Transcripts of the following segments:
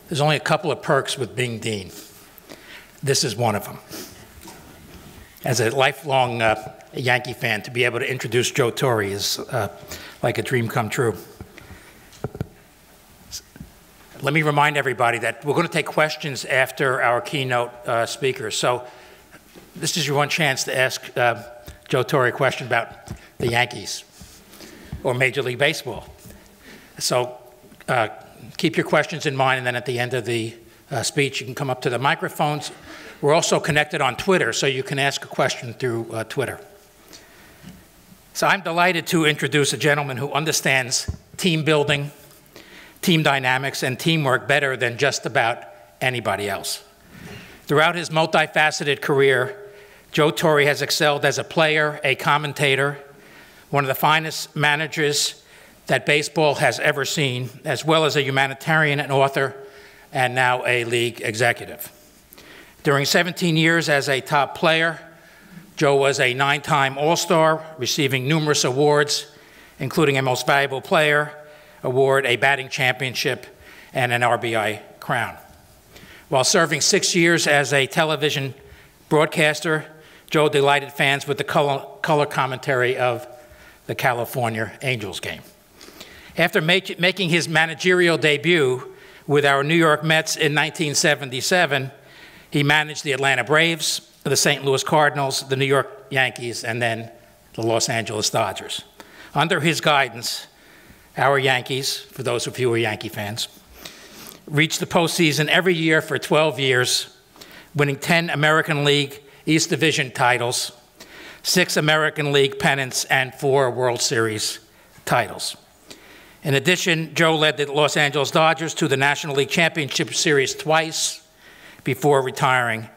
There's only a couple of perks with being dean. This is one of them. As a lifelong Yankee fan, to be able to introduce Joe Torre is like a dream come true. Let me remind everybody that we're going to take questions after our keynote speakers. So this is your one chance to ask Joe Torre a question about the Yankees or Major League Baseball. So keep your questions in mind, and then at the end of the speech, you can come up to the microphones. We're also connected on Twitter, so you can ask a question through Twitter. So I'm delighted to introduce a gentleman who understands team building, team dynamics, and teamwork better than just about anybody else. Throughout his multifaceted career, Joe Torre has excelled as a player, a commentator, one of the finest managers that baseball has ever seen, as well as a humanitarian and author, and now a league executive. During 17 years as a top player, Joe was a 9-time All-Star, receiving numerous awards, including a Most Valuable Player award, a batting championship, and an RBI crown. While serving 6 years as a television broadcaster, Joe delighted fans with the color commentary of the California Angels game. After making his managerial debut with our New York Mets in 1977, he managed the Atlanta Braves, the St. Louis Cardinals, the New York Yankees, and then the Los Angeles Dodgers. Under his guidance, our Yankees, for those of you who are Yankee fans, reached the postseason every year for 12 years, winning 10 American League East Division titles, 6 American League pennants, and 4 World Series titles. In addition, Joe led the Los Angeles Dodgers to the National League Championship Series twice before retiring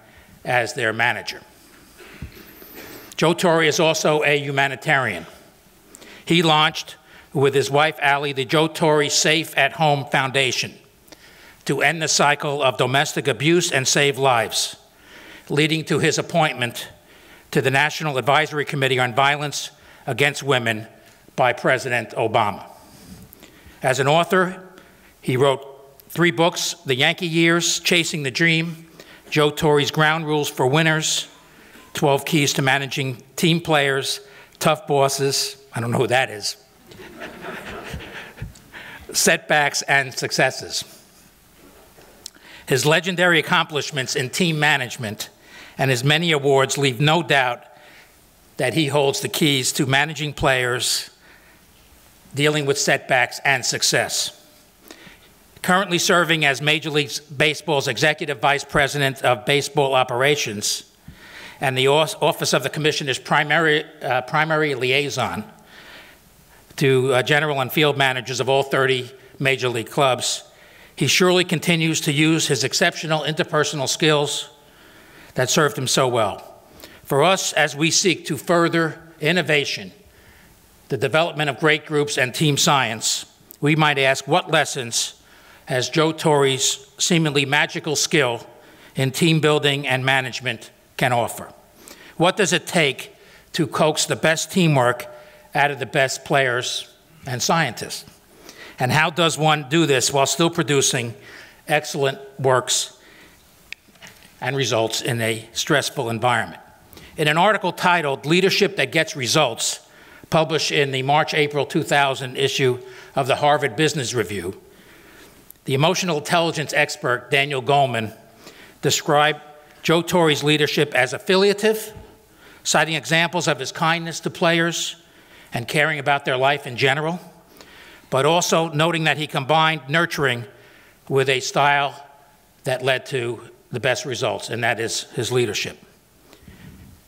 as their manager. Joe Torre is also a humanitarian. He launched, with his wife Allie, the Joe Torre Safe at Home Foundation to end the cycle of domestic abuse and save lives, leading to his appointment to the National Advisory Committee on Violence Against Women by President Obama. As an author, he wrote 3 books: The Yankee Years, Chasing the Dream, Joe Torre's Ground Rules for Winners, 12 Keys to Managing Team Players, Tough Bosses, I don't know who that is, Setbacks and Successes. His legendary accomplishments in team management and his many awards leave no doubt that he holds the keys to managing players, dealing with setbacks and success. Currently serving as Major League Baseball's Executive Vice President of Baseball Operations and the Office of the Commissioner's primary liaison to general and field managers of all 30 Major League clubs, he surely continues to use his exceptional interpersonal skills that served him so well. For us, as we seek to further innovation, the development of great groups and team science, we might ask, what lessons has Joe Torre's seemingly magical skill in team building and management can offer? What does it take to coax the best teamwork out of the best players and scientists? And how does one do this while still producing excellent works and results in a stressful environment? In an article titled "Leadership That Gets Results," published in the March-April 2000 issue of the Harvard Business Review, the emotional intelligence expert Daniel Goleman described Joe Torre's leadership as affiliative, citing examples of his kindness to players and caring about their life in general, but also noting that he combined nurturing with a style that led to the best results, and that is his leadership.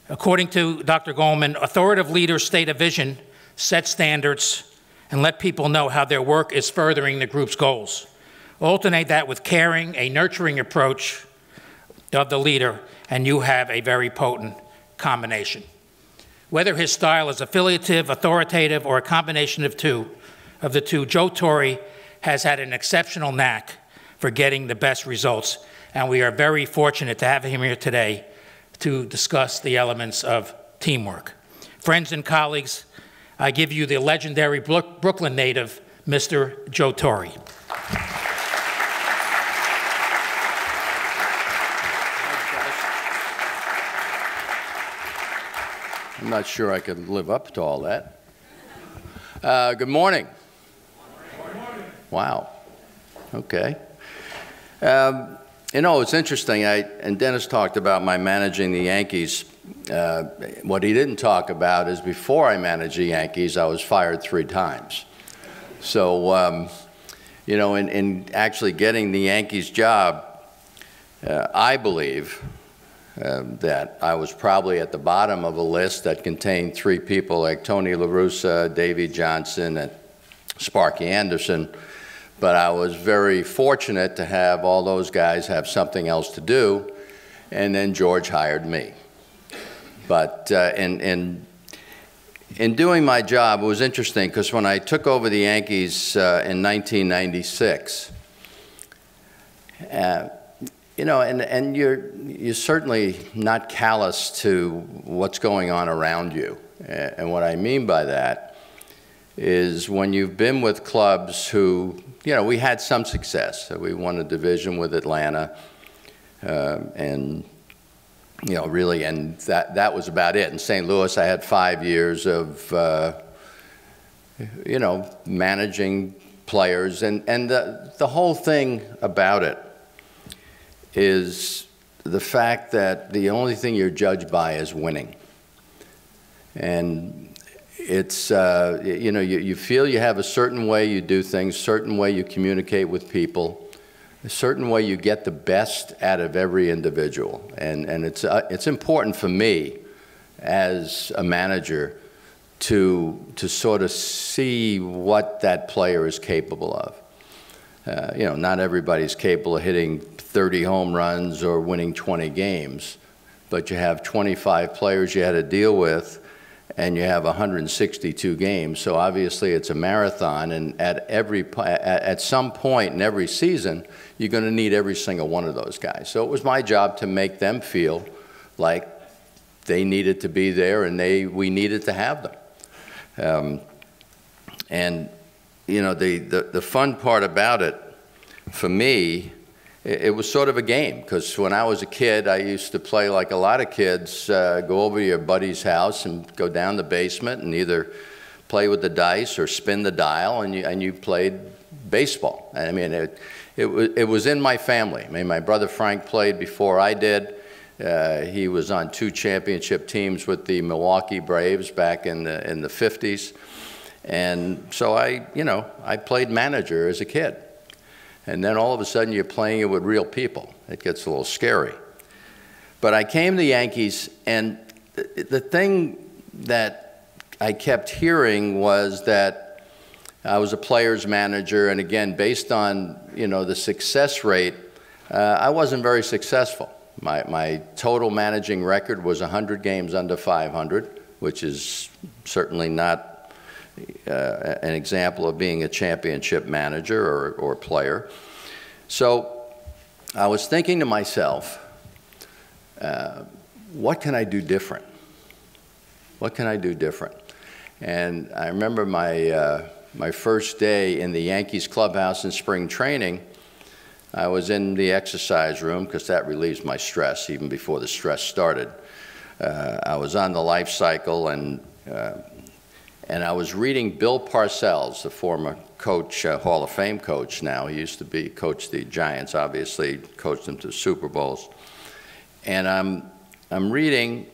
According to Dr. Goleman, authoritative leaders state a vision, set standards, and let people know how their work is furthering the group's goals. Alternate that with caring, a nurturing approach of the leader, and you have a very potent combination. Whether his style is affiliative, authoritative, or a combination of the two, Joe Torre has had an exceptional knack for getting the best results, and we are very fortunate to have him here today to discuss the elements of teamwork. Friends and colleagues, I give you the legendary Brooklyn native, Mr. Joe Torre. I'm not sure I could live up to all that. Good morning. Good morning. Wow. Okay. You know, it's interesting, and Dennis talked about my managing the Yankees. What he didn't talk about is before I managed the Yankees, I was fired 3 times. So, you know, in actually getting the Yankees job, I believe that I was probably at the bottom of a list that contained 3 people like Tony La Russa, Davey Johnson, and Sparky Anderson. But I was very fortunate to have all those guys have something else to do, and then George hired me. But in doing my job, it was interesting because when I took over the Yankees in 1996, you know, and you're certainly not callous to what's going on around you. And what I mean by that is when you've been with clubs who, you know, we had some success. We won a division with Atlanta, and, you know, really, and that was about it. In St. Louis, I had 5 years of, you know, managing players. And the whole thing about it is the fact that the only thing you're judged by is winning. And it's, you know, you feel you have a certain way you do things, certain way you communicate with people, a certain way you get the best out of every individual. And it's important for me as a manager to sort of see what that player is capable of. You know, not everybody's capable of hitting 30 home runs or winning 20 games, but you have 25 players you had to deal with, and you have 162 games. So obviously it's a marathon, and at some point in every season, you're going to need every single one of those guys. So it was my job to make them feel like they needed to be there, and we needed to have them. And you know, the fun part about it, for me, it was sort of a game, because when I was a kid, I used to play like a lot of kids, go over to your buddy's house and go down the basement and either play with the dice or spin the dial, and you played baseball. I mean, it was in my family. I mean, my brother Frank played before I did. He was on 2 championship teams with the Milwaukee Braves back in the 50s. And so I played manager as a kid. And then all of a sudden you're playing it with real people. It gets a little scary. But I came to the Yankees, and the thing that I kept hearing was that I was a player's manager, and again, based on, you know, the success rate, I wasn't very successful. My total managing record was 100 games under 500, which is certainly not an example of being a championship manager or player. So I was thinking to myself, what can I do different? What can I do different? And I remember my first day in the Yankees clubhouse in spring training. I was in the exercise room because that relieves my stress even before the stress started. I was on the life cycle, and I was reading Bill Parcells, the former coach, Hall of Fame coach now. He used to coach the Giants, obviously, coached them to Super Bowls. And I'm reading,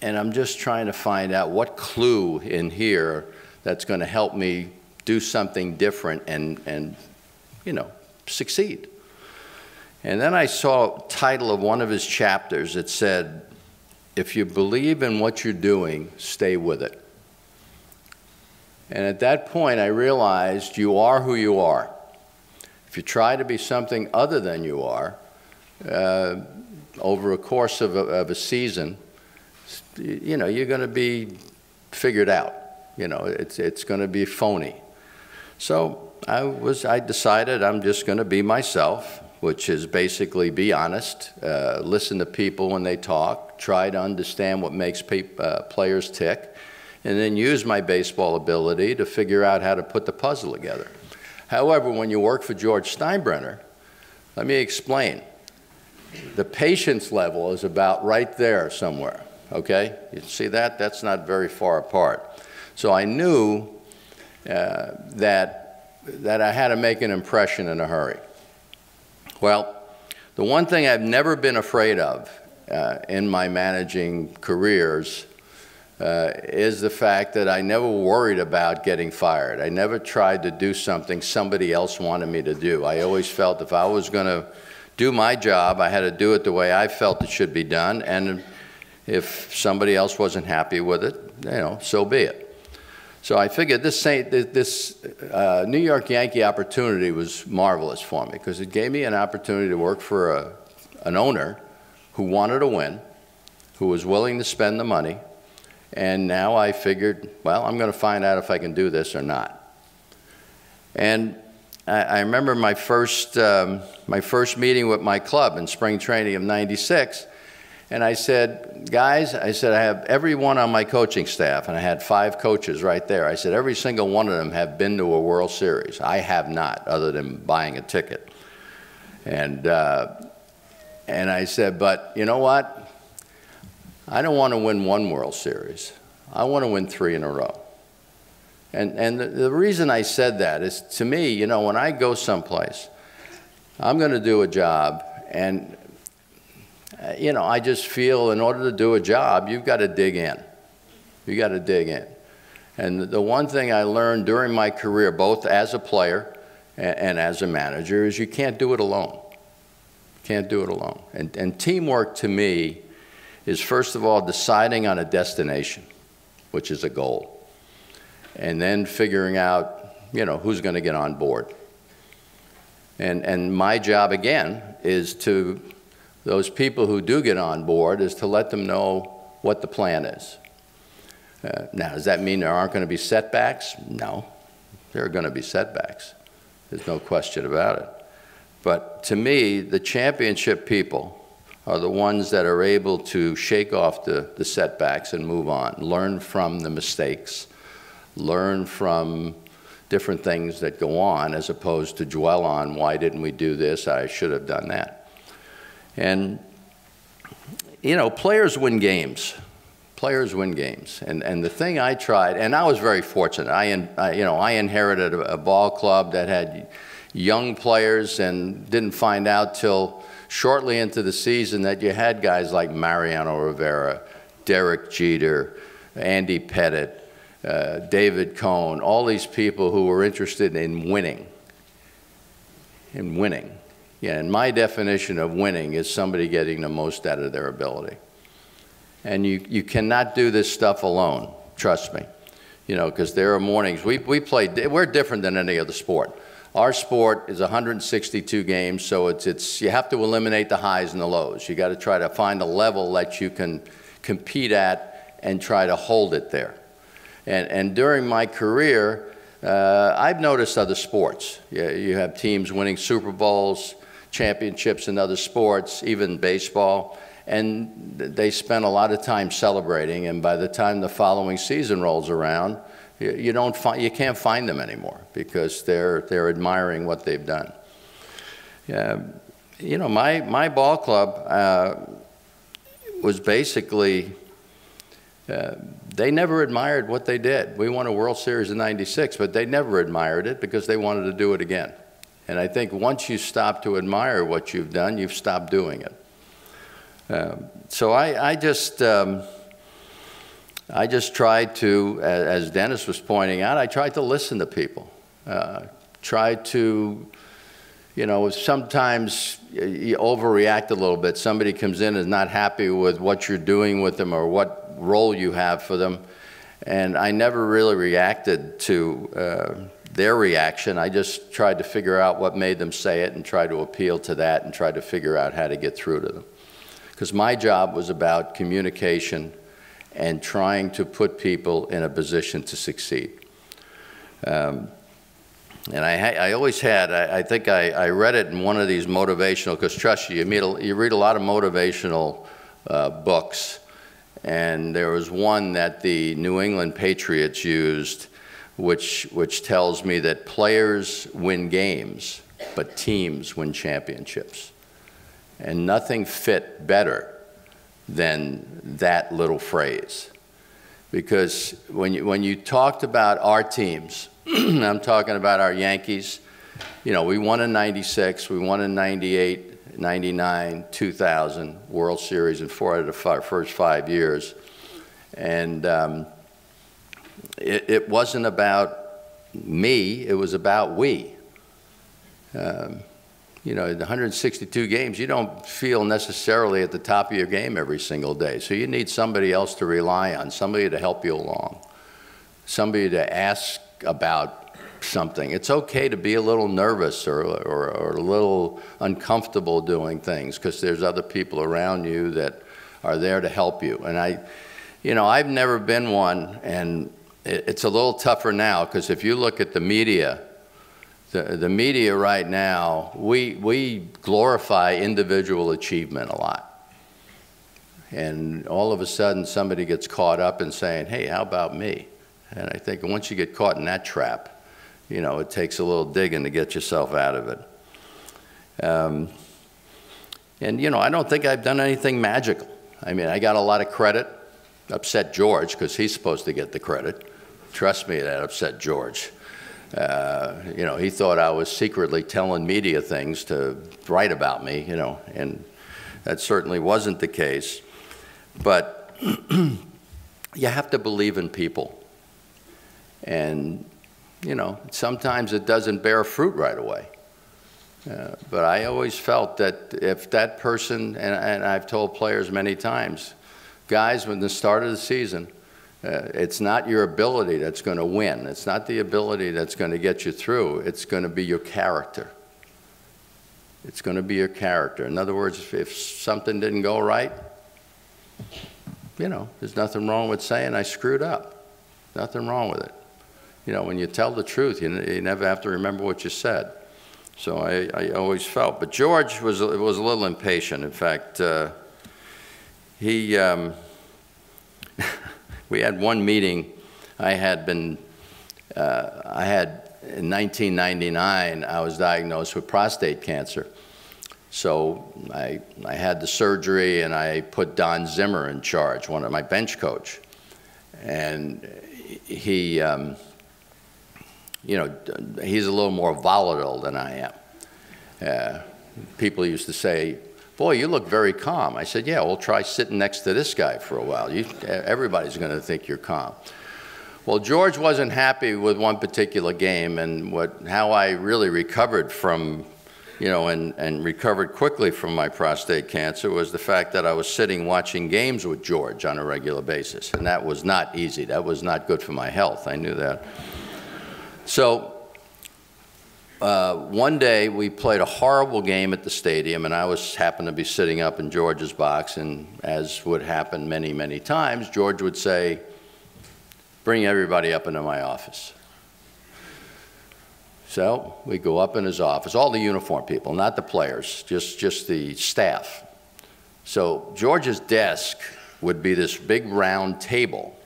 and I'm just trying to find out what clue in here that's going to help me do something different and you know, succeed. And then I saw a title of one of his chapters. It said, "If you believe in what you're doing, stay with it." And at that point, I realized you are who you are. If you try to be something other than you are, over a course of a season, you know, you're going to be figured out. You know, it's going to be phony. So I decided I'm just going to be myself, which is basically be honest, listen to people when they talk, try to understand what makes players tick, and then use my baseball ability to figure out how to put the puzzle together. However, when you work for George Steinbrenner, let me explain. The patience level is about right there somewhere. okay? You see that? That's not very far apart. So I knew that I had to make an impression in a hurry. Well, the one thing I've never been afraid of in my managing careers is the fact that I never worried about getting fired. I never tried to do something somebody else wanted me to do. I always felt if I was going to do my job, I had to do it the way I felt it should be done, and if somebody else wasn't happy with it, you know, so be it. So I figured this New York Yankee opportunity was marvelous for me because it gave me an opportunity to work for an owner who wanted to win, who was willing to spend the money, and now I figured, well, I'm going to find out if I can do this or not. And I remember my first meeting with my club in spring training of '96, and I said, guys, I said, I have everyone on my coaching staff, and I had 5 coaches right there. I said, every single one of them have been to a World Series. I have not, other than buying a ticket. And I said, but you know what? I don't want to win 1 World Series. I want to win 3 in a row. And the reason I said that is, to me, you know, when I go someplace, I'm going to do a job, and you know, I just feel in order to do a job, you've got to dig in. You've got to dig in. And the one thing I learned during my career, both as a player and as a manager, is you can't do it alone. You can't do it alone. And teamwork, to me, is first of all deciding on a destination, which is a goal, and then figuring out, you know, who's going to get on board. And my job, again, is to those people who do get on board is to let them know what the plan is. Now, does that mean there aren't going to be setbacks? No, there are going to be setbacks. There's no question about it. But to me, the championship people are the ones that are able to shake off the setbacks and move on, learn from the mistakes, learn from different things that go on, as opposed to dwell on, why didn't we do this, I should have done that. And, you know, players win games. Players win games. And the thing I tried, and I was very fortunate. I inherited a ball club that had young players and didn't find out till shortly into the season that you had guys like Mariano Rivera, Derek Jeter, Andy Pettit, David Cohn, all these people who were interested in winning. Yeah, and my definition of winning is somebody getting the most out of their ability. And you cannot do this stuff alone, trust me. You know, because there are mornings, we're different than any other sport. Our sport is 162 games, so you have to eliminate the highs and the lows. You got to try to find a level that you can compete at and try to hold it there. And during my career, I've noticed other sports. You have teams winning Super Bowls, championships in other sports, even baseball, and they spend a lot of time celebrating, and by the time the following season rolls around, you can't find them anymore because they're admiring what they've done. You know, my ball club was basically, they never admired what they did. We won a World Series in '96, but they never admired it because they wanted to do it again. And I think once you stop to admire what you've done, you've stopped doing it. So I just tried to, as Dennis was pointing out, I tried to listen to people. Tried to, you know, sometimes you overreact a little bit. Somebody comes in and is not happy with what you're doing with them or what role you have for them. And I never really reacted to their reaction. I just tried to figure out what made them say it and try to appeal to that and try to figure out how to get through to them. Because my job was about communication and trying to put people in a position to succeed. And I always had, I think I read it in one of these motivational, because trust you, you read a lot of motivational books, and there was one that the New England Patriots used, which tells me that players win games, but teams win championships. And nothing fit better than that little phrase. Because when you talked about our teams, I'm talking about our Yankees, you know, we won in '96, we won in '98, '99, 2000, World Series in 4 out of the first 5 years. And it wasn't about me, it was about we. You know, in 162 games, you don't feel necessarily at the top of your game every single day. So you need somebody else to rely on, somebody to help you along, somebody to ask about something. It's okay to be a little nervous or a little uncomfortable doing things, because there's other people around you that are there to help you. And you know, I've never been one, and it's a little tougher now, because if you look at the media, the media right now, we glorify individual achievement a lot. And all of a sudden somebody gets caught up in saying, hey, how about me? And I think once you get caught in that trap, you know, it takes a little digging to get yourself out of it. And you know, I don't think I've done anything magical. I mean, I got a lot of credit. Upset George, because he's supposed to get the credit. Trust me, that upset George. You know, he thought I was secretly telling media things to write about me, you know, and that certainly wasn't the case. But you have to believe in people. And, you know, sometimes it doesn't bear fruit right away. But I always felt that if that person, and I've told players many times, guys, when the start of the season, it's not your ability that's going to win. It's not the ability that's going to get you through. It's going to be your character. It's going to be your character. In other words, if something didn't go right, you know, there's nothing wrong with saying I screwed up. Nothing wrong with it. You know, when you tell the truth, you never have to remember what you said. So I always felt. But George was a little impatient. In fact, we had one meeting. I had in 1999, I was diagnosed with prostate cancer. So I had the surgery, and I put Don Zimmer in charge, my bench coach. And he, you know, he's a little more volatile than I am. People used to say, boy, you look very calm. I said, yeah, we'll try sitting next to this guy for a while. Everybody's going to think you're calm. Well, George wasn't happy with one particular game, and how I really recovered from, you know, and recovered quickly from my prostate cancer was the fact that I was sitting watching games with George on a regular basis, and that was not easy. That was not good for my health. I knew that. So one day we played a horrible game at the stadium, and I happened to be sitting up in George's box, and as would happen many, many times, George would say, bring everybody up into my office. So we go up in his office, all the uniform people, not the players, just the staff. So George's desk would be this big round table,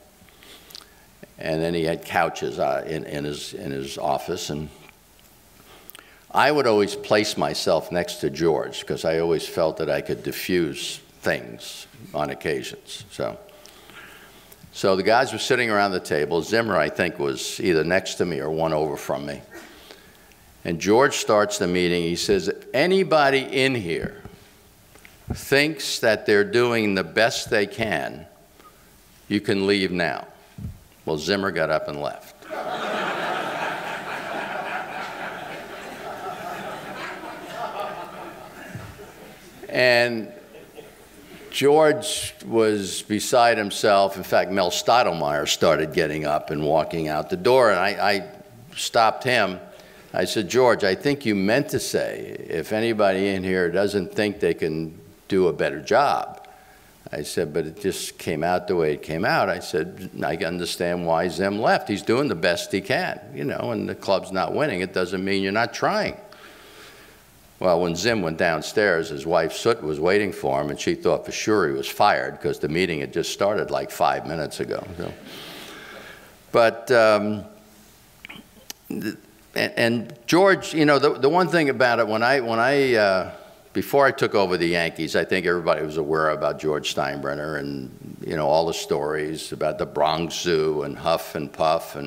and then he had couches in his office, and I would always place myself next to George because I always felt that I could diffuse things on occasions. So the guys were sitting around the table. Zimmer, I think, was either next to me or one over from me. And George starts the meeting. He says, if anybody in here thinks that they're doing the best they can, you can leave now. Well, Zimmer got up and left. And George was beside himself. In fact, Mel Stottlemyre started getting up and walking out the door, and I stopped him. I said, George, I think you meant to say, if anybody in here doesn't think they can do a better job. I said, but it just came out the way it came out. I said, I can understand why Zim left. He's doing the best he can, you know, and the club's not winning. It doesn't mean you're not trying. Well, when Zim went downstairs, his wife Soot was waiting for him, and she thought for sure he was fired because the meeting had just started like 5 minutes ago. So. But, and George, you know, the one thing about it, when I before I took over the Yankees, I think everybody was aware about George Steinbrenner and, you know, all the stories about the Bronx Zoo and Huff and Puff.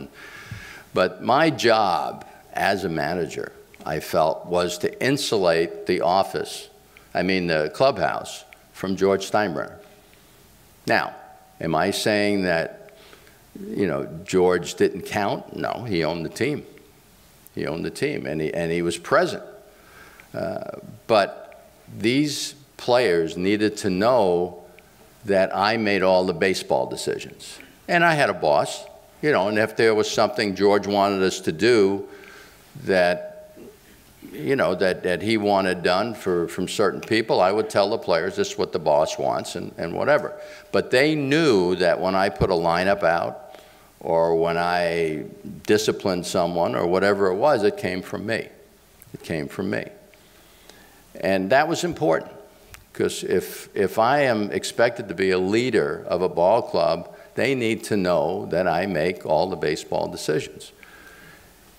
But my job as a manager, I felt, was to insulate the the clubhouse, from George Steinbrenner. Now, am I saying that, you know, George didn't count? No, he owned the team. He owned the team, and he was present. But these players needed to know that I made all the baseball decisions. And I had a boss, you know, and if there was something George wanted us to do that, you know, that he wanted done from certain people, I would tell the players, this is what the boss wants and whatever. But they knew that when I put a lineup out or when I disciplined someone or whatever it was, it came from me. It came from me. And that was important, because if I am expected to be a leader of a ball club, they need to know that I make all the baseball decisions.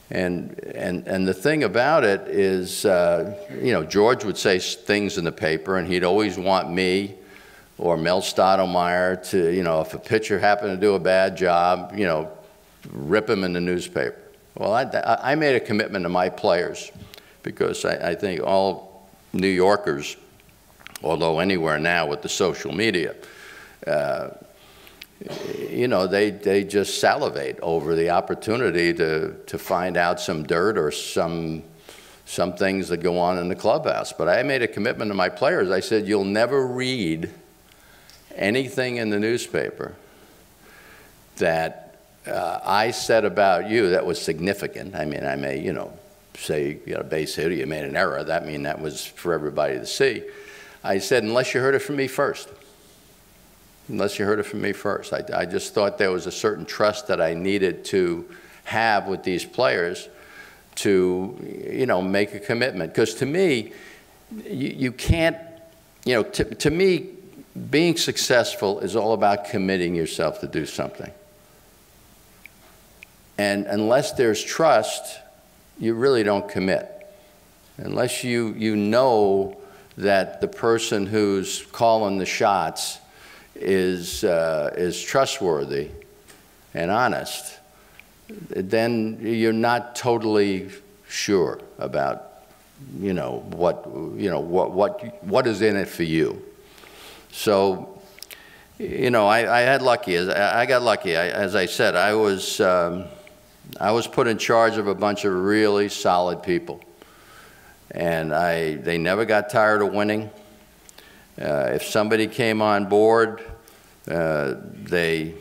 And the thing about it is, you know, George would say things in the paper, and he'd always want me or Mel Stottlemyre to, you know, if a pitcher happened to do a bad job, you know, rip him in the newspaper. Well, I made a commitment to my players, because I think all New Yorkers, although anywhere now with the social media, you know, they just salivate over the opportunity to find out some dirt or some things that go on in the clubhouse. But I made a commitment to my players. I said, you'll never read anything in the newspaper that I said about you that was significant. I mean, I may, you know, say you got a base hit or you made an error. That was for everybody to see. I said, unless you heard it from me first. Unless you heard it from me first. I just thought there was a certain trust that I needed to have with these players to, you know, make a commitment. Because to me, you can't, you know, to me, being successful is all about committing yourself to do something. And unless there's trust, you really don't commit. Unless you know that the person who's calling the shots is trustworthy and honest, then you're not totally sure about, you know, what is in it for you. So, you know, I got lucky. As I said, I was put in charge of a bunch of really solid people, and they never got tired of winning. If somebody came on board, somebody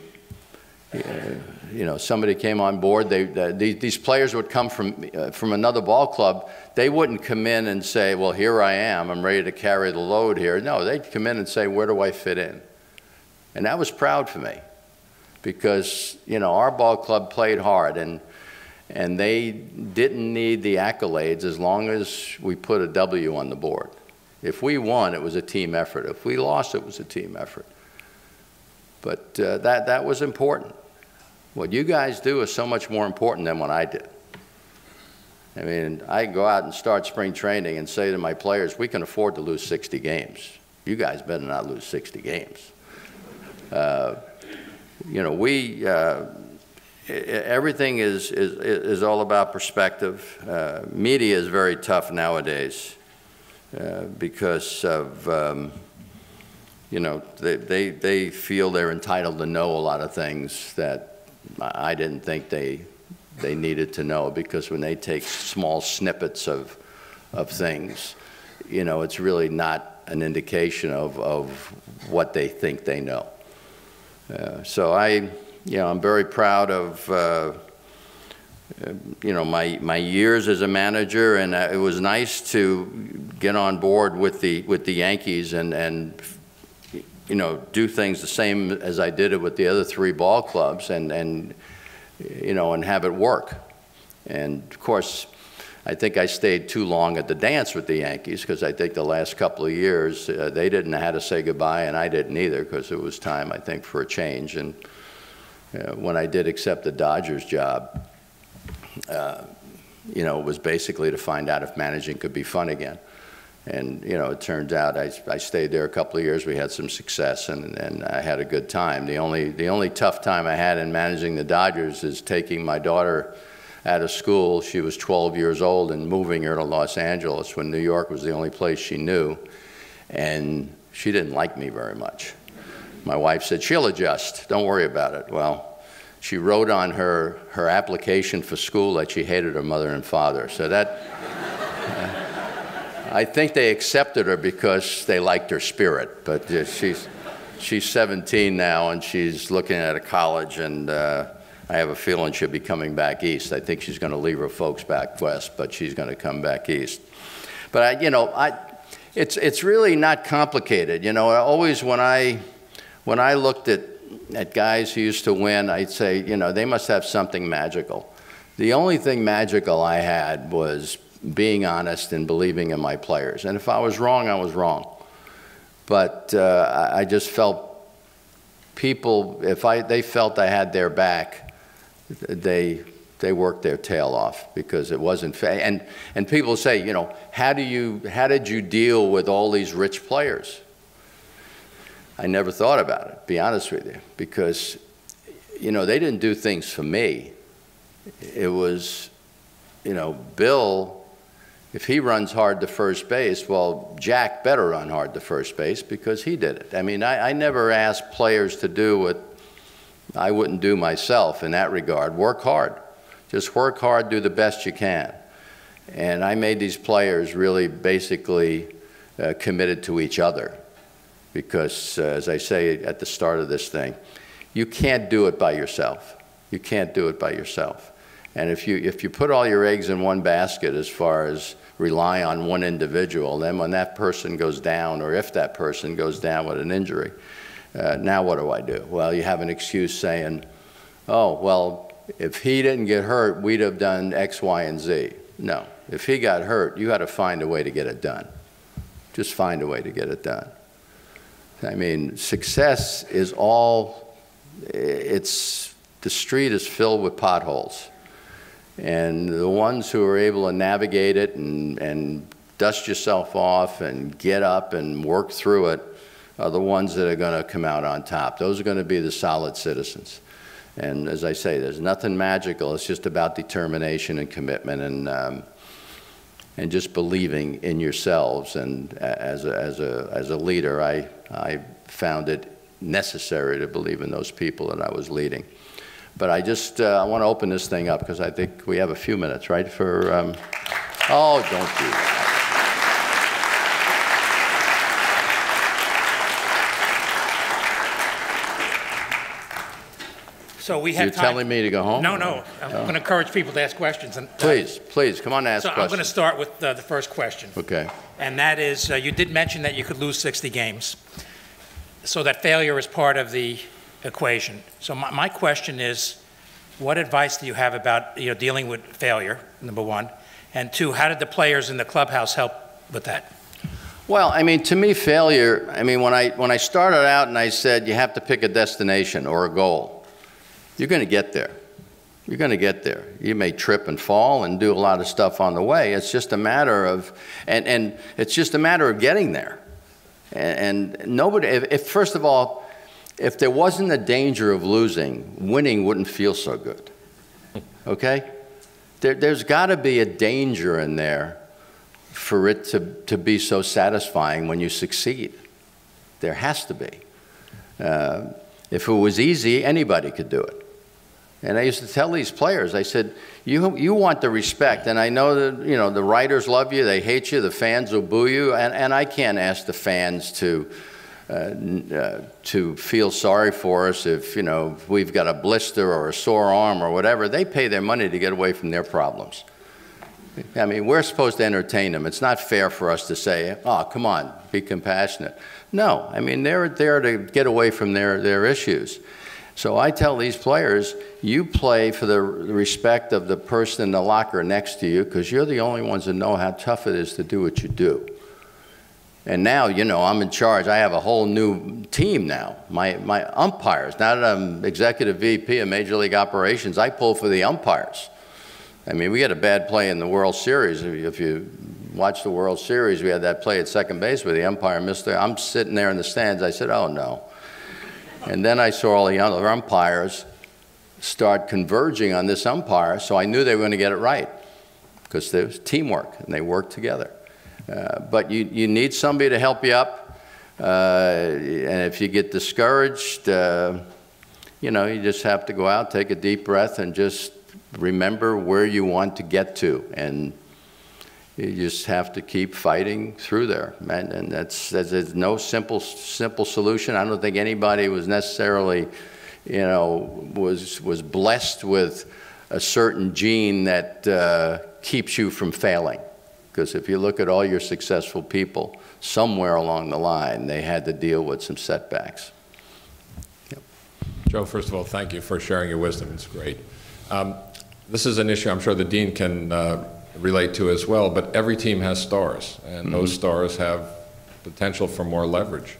came on board, these players would come from another ball club. They wouldn't come in and say, well, here I am, I'm ready to carry the load here. No, they'd come in and say, where do I fit in? And that was proud for me, because, you know, our ball club played hard, and they didn't need the accolades as long as we put a W on the board. If we won, it was a team effort. If we lost, it was a team effort. But that was important. What you guys do is so much more important than what I did. I mean, I go out and start spring training and say to my players, we can afford to lose 60 games. You guys better not lose 60 games. You know, everything is all about perspective. Media is very tough nowadays because of, you know, they feel they're entitled to know a lot of things that I didn't think they needed to know, because when they take small snippets of things, you know, it's really not an indication of what they think they know. So I'm very proud of, you know, my years as a manager, and it was nice to get on board with the Yankees and you know, do things the same as I did it with the other 3 ball clubs, and you know, and have it work. And of course, I think I stayed too long at the dance with the Yankees, because I think the last couple of years they didn't know how to say goodbye, and I didn't either, because it was time, I think, for a change. And when I did accept the Dodgers job, you know, it was basically to find out if managing could be fun again. And, you know, it turns out I stayed there a couple of years. We had some success, and I had a good time. The only tough time I had in managing the Dodgers is taking my daughter out of school. She was 12 years old, and moving her to Los Angeles when New York was the only place she knew. And she didn't like me very much. My wife said, "She'll adjust. Don't worry about it." Well, she wrote on her application for school that she hated her mother and father. So that, I think they accepted her because they liked her spirit. But she's 17 now, and she's looking at a college, and I have a feeling she'll be coming back east. I think she's going to leave her folks back west, but she's going to come back east. But it's really not complicated. You know, always when I looked at guys who used to win, I'd say, you know, they must have something magical. The only thing magical I had was being honest and believing in my players. And if I was wrong, I was wrong. But I just felt people, if they felt I had their back, they worked their tail off because it wasn't fair. And people say, you know, how did you deal with all these rich players? I never thought about it, to be honest with you, because, you know, they didn't do things for me. It was, you know, Bill, if he runs hard to first base, well, Jack better run hard to first base because he did it. I mean, I never asked players to do what I wouldn't do myself in that regard. Work hard. Just work hard, do the best you can. And I made these players really basically committed to each other because, as I say at the start of this thing, you can't do it by yourself. You can't do it by yourself. And if you put all your eggs in one basket as far as rely on one individual, then when that person goes down, or if that person goes down with an injury, now what do I do? Well, you have an excuse saying, oh, well, if he didn't get hurt, we'd have done X, Y, and Z. No. If he got hurt, you got to find a way to get it done. Just find a way to get it done. I mean, success is all, the street is filled with potholes. And the ones who are able to navigate it and dust yourself off and get up and work through it are the ones that are going to come out on top. Those are going to be the solid citizens. And as I say, there's nothing magical. It's just about determination and commitment and just believing in yourselves. And as a leader, I found it necessary to believe in those people that I was leading. But I just I want to open this thing up because I think we have a few minutes, right? For oh, don't do that. So we have You're telling me to go home? No, no. I'm going to encourage people to ask questions. And, please, come on, ask questions. So I'm going to start with the first question. Okay. And that is, you did mention that you could lose 60 games, so that failure is part of the equation. So my question is, what advice do you have about dealing with failure, number one? And two, how did the players in the clubhouse help with that? Well, I mean, to me, failure, I mean, when I started out and I said you have to pick a destination or a goal, you're going to get there. You're going to get there. You may trip and fall and do a lot of stuff on the way. It's just a matter of, and it's just a matter of getting there. And nobody, if first of all, if there wasn't a danger of losing, winning wouldn't feel so good. Okay? There's got to be a danger in there for it to be so satisfying when you succeed. There has to be. If it was easy, anybody could do it. And I used to tell these players, I said, you want the respect, and I know that the writers love you, they hate you, the fans will boo you, and I can't ask the fans to feel sorry for us if we've got a blister or a sore arm or whatever. They pay their money to get away from their problems. I mean, we're supposed to entertain them. It's not fair for us to say, oh, come on, be compassionate. No, I mean, they're there to get away from their issues. So I tell these players, you play for the respect of the person in the locker next to you because you're the only ones that know how tough it is to do what you do. And now, I'm in charge. I have a whole new team now. My umpires, now that I'm executive VP of Major League Operations, I pull for the umpires. I mean, we had a bad play in the World Series. If you watched the World Series. We had that play at second base where the umpire missed it. I'm sitting there in the stands. I said, oh, no. And then I saw all the other umpires start converging on this umpire, so I knew they were going to get it right because there was teamwork, and they worked together. But you need somebody to help you up, and if you get discouraged, you know, you just have to go out, take a deep breath, and just remember where you want to get to, and you just have to keep fighting through there, man. And there's no simple solution. I don't think anybody was necessarily, you know, was blessed with a certain gene that keeps you from failing. Because if you look at all your successful people, somewhere along the line, they had to deal with some setbacks. Yep. Joe, first of all, thank you for sharing your wisdom. It's great. This is an issue I'm sure the dean can relate to as well, but every team has stars, and those stars have potential for more leverage.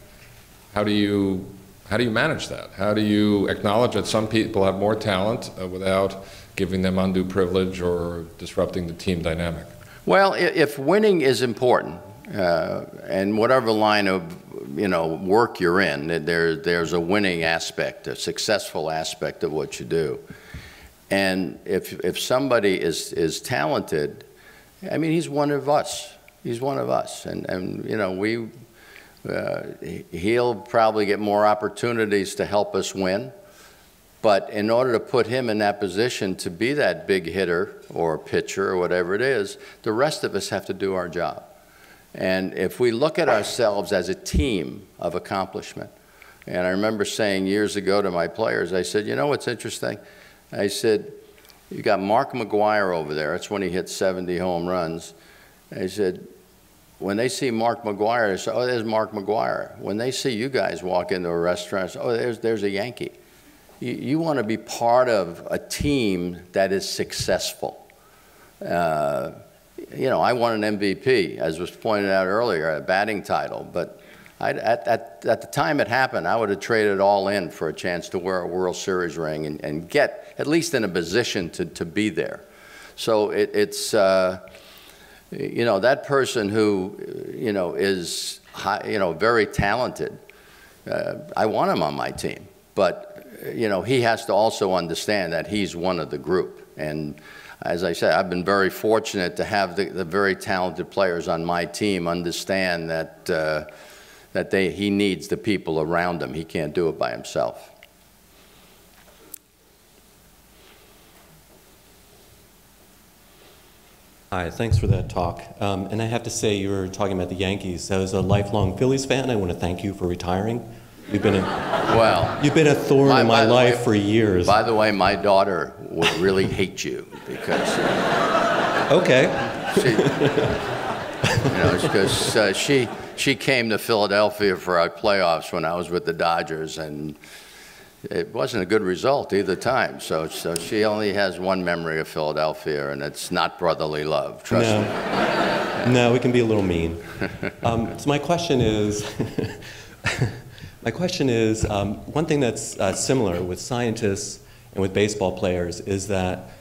How do you manage that? How do you acknowledge that some people have more talent without giving them undue privilege or disrupting the team dynamic? Well, if winning is important, and whatever line of, you know, work you're in, there's a winning aspect, a successful aspect of what you do. And if somebody is talented, I mean, he's one of us. He's one of us, and you know, he'll probably get more opportunities to help us win. But in order to put him in that position to be that big hitter or pitcher or whatever it is, the rest of us have to do our job. And if we look at ourselves as a team of accomplishment, and I remember saying years ago to my players, I said, you know what's interesting? I said, you got Mark McGwire over there. That's when he hit 70 home runs. I said, when they see Mark McGwire, they say, oh, there's Mark McGwire. When they see you guys walk into a restaurant, say, oh, there's a Yankee. You want to be part of a team that is successful. You know, I won an MVP, as was pointed out earlier, a batting title. But at the time it happened, I would have traded all in for a chance to wear a World Series ring and get at least in a position to be there. So it's, you know, that person who, you know, is, you know, very talented, I want him on my team. But you know, he has to also understand that he's one of the group. And as I said, I've been very fortunate to have the very talented players on my team understand that, he needs the people around him. He can't do it by himself. Hi, thanks for that talk. And I have to say, you were talking about the Yankees. As a lifelong Phillies fan, I want to thank you for retiring. You've been a thorn in my life for years. By the way, my daughter would really hate you because. Okay. You know, because she came to Philadelphia for our playoffs when I was with the Dodgers, and it wasn't a good result either time. So she only has one memory of Philadelphia, and it's not brotherly love. Trust me. No, we can be a little mean. So my question is. My question is, one thing that's similar with scientists and with baseball players is that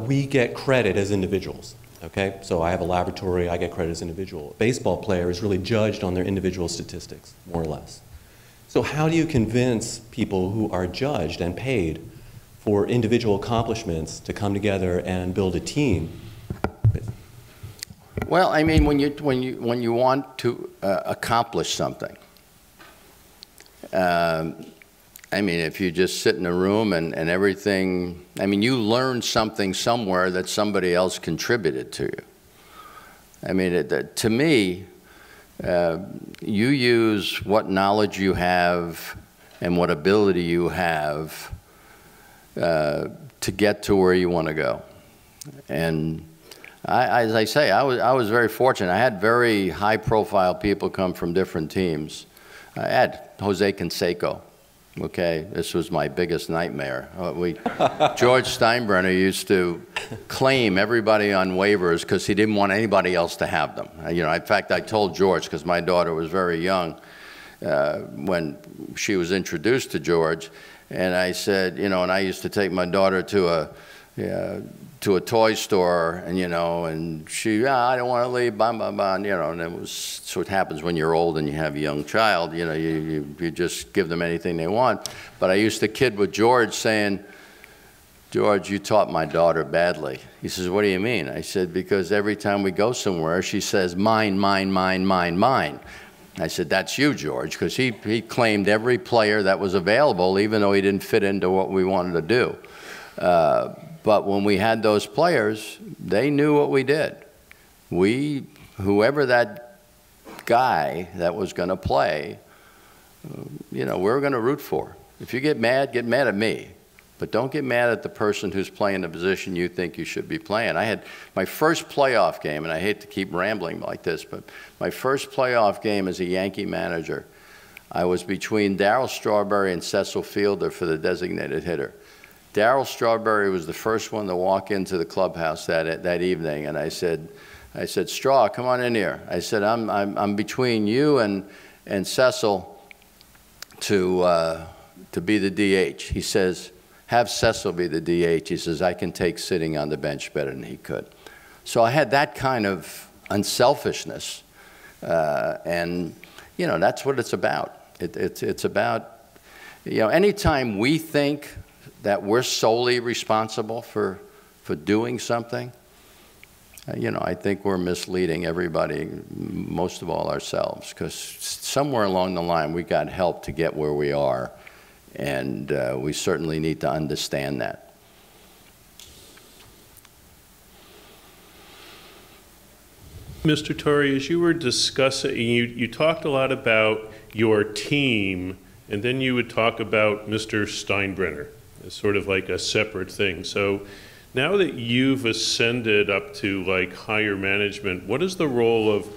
we get credit as individuals, okay? So I have a laboratory, I get credit as an individual. A baseball player is really judged on their individual statistics, more or less. So how do you convince people who are judged and paid for individual accomplishments to come together and build a team? Well, I mean, when you want to accomplish something, I mean, if you just sit in a room and everything, I mean, you learn something somewhere that somebody else contributed to you. I mean, to me, you use what knowledge you have and what ability you have to get to where you want to go. And as I say, I was very fortunate. I had very high-profile people come from different teams. I had Jose Canseco, okay? This was my biggest nightmare. George Steinbrenner used to claim everybody on waivers because he didn't want anybody else to have them. You know, in fact, I told George, because my daughter was very young when she was introduced to George, and I said, you know, and I used to take my daughter to to a toy store, and and she, I don't want to leave, blah, blah, blah, and it was, so it happens when you're old and you have a young child, you just give them anything they want. But I used to kid with George saying, George, you taught my daughter badly. He says, what do you mean? I said, because every time we go somewhere, she says, mine, mine, mine, mine, mine. I said, that's you, George, because he claimed every player that was available, even though he didn't fit into what we wanted to do. But when we had those players, they knew what we did. Whoever that guy that was going to play, we were going to root for. If you get mad at me. But don't get mad at the person who's playing the position you think you should be playing. I had my first playoff game, and I hate to keep rambling like this, but my first playoff game as a Yankee manager, I was between Darryl Strawberry and Cecil Fielder for the designated hitter. Darryl Strawberry was the first one to walk into the clubhouse that evening, and I said, Straw, come on in here. I said, I'm between you and Cecil to be the DH. He says, have Cecil be the DH. He says, I can take sitting on the bench better than he could. So I had that kind of unselfishness, and that's what it's about. It's about, anytime we think that we're solely responsible for doing something, I think we're misleading everybody, most of all ourselves, because somewhere along the line we got help to get where we are. And we certainly need to understand that. Mr. Torre, as you were discussing, you talked a lot about your team, and then you would talk about Mr. Steinbrenner as sort of like a separate thing. So now that you've ascended up to like higher management, what is the role of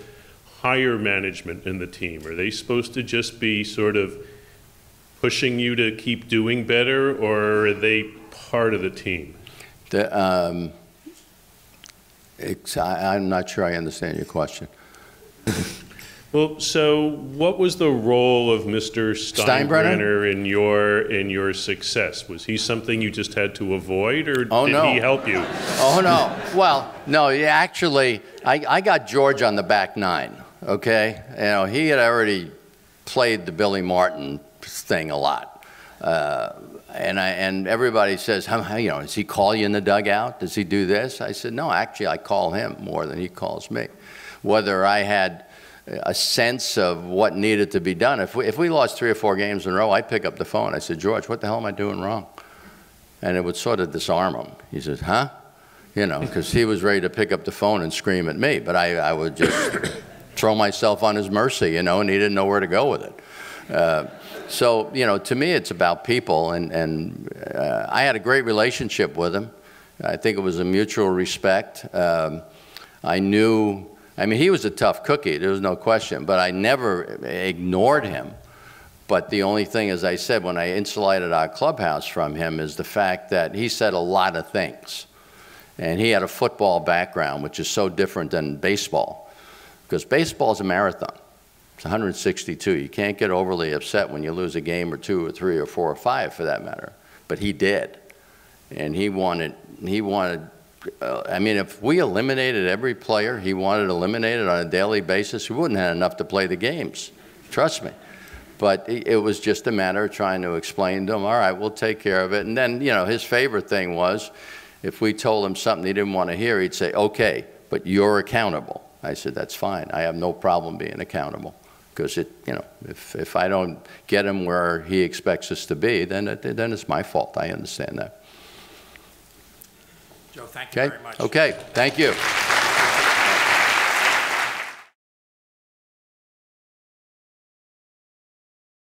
higher management in the team? Are they supposed to just be sort of pushing you to keep doing better, or are they part of the team? I'm not sure I understand your question. Well, so what was the role of Mr. Steinbrenner in your success? Was he something you just had to avoid, or did he help you? Oh, no. Well, no, actually, I got George on the back nine, okay? He had already played the Billy Martin thing a lot, and everybody says, does he call you in the dugout? Does he do this? I said, no, actually I call him more than he calls me. Whether I had a sense of what needed to be done, if we lost 3 or 4 games in a row, I'd pick up the phone. I said, George, what the hell am I doing wrong? And it would sort of disarm him. He says, huh? Because he was ready to pick up the phone and scream at me, but I would just throw myself on his mercy, and he didn't know where to go with it. So, to me, it's about people, and I had a great relationship with him. I think it was a mutual respect. He was a tough cookie, there was no question, but I never ignored him. But the only thing, as I said, when I insulated our clubhouse from him, is the fact that he said a lot of things. And he had a football background, which is so different than baseball, because baseball is a marathon. It's 162. You can't get overly upset when you lose a game or 2 or 3 or 4 or 5 for that matter. But he did. And he wanted, if we eliminated every player he wanted eliminated on a daily basis, we wouldn't have enough to play the games. Trust me. But it was just a matter of trying to explain to him, all right, we'll take care of it. And then, his favorite thing was, if we told him something he didn't want to hear, he'd say, okay, but you're accountable. I said, that's fine. I have no problem being accountable. Because if I don't get him where he expects us to be, then it's my fault. I understand that. Joe, thank you very much. Okay, thank you.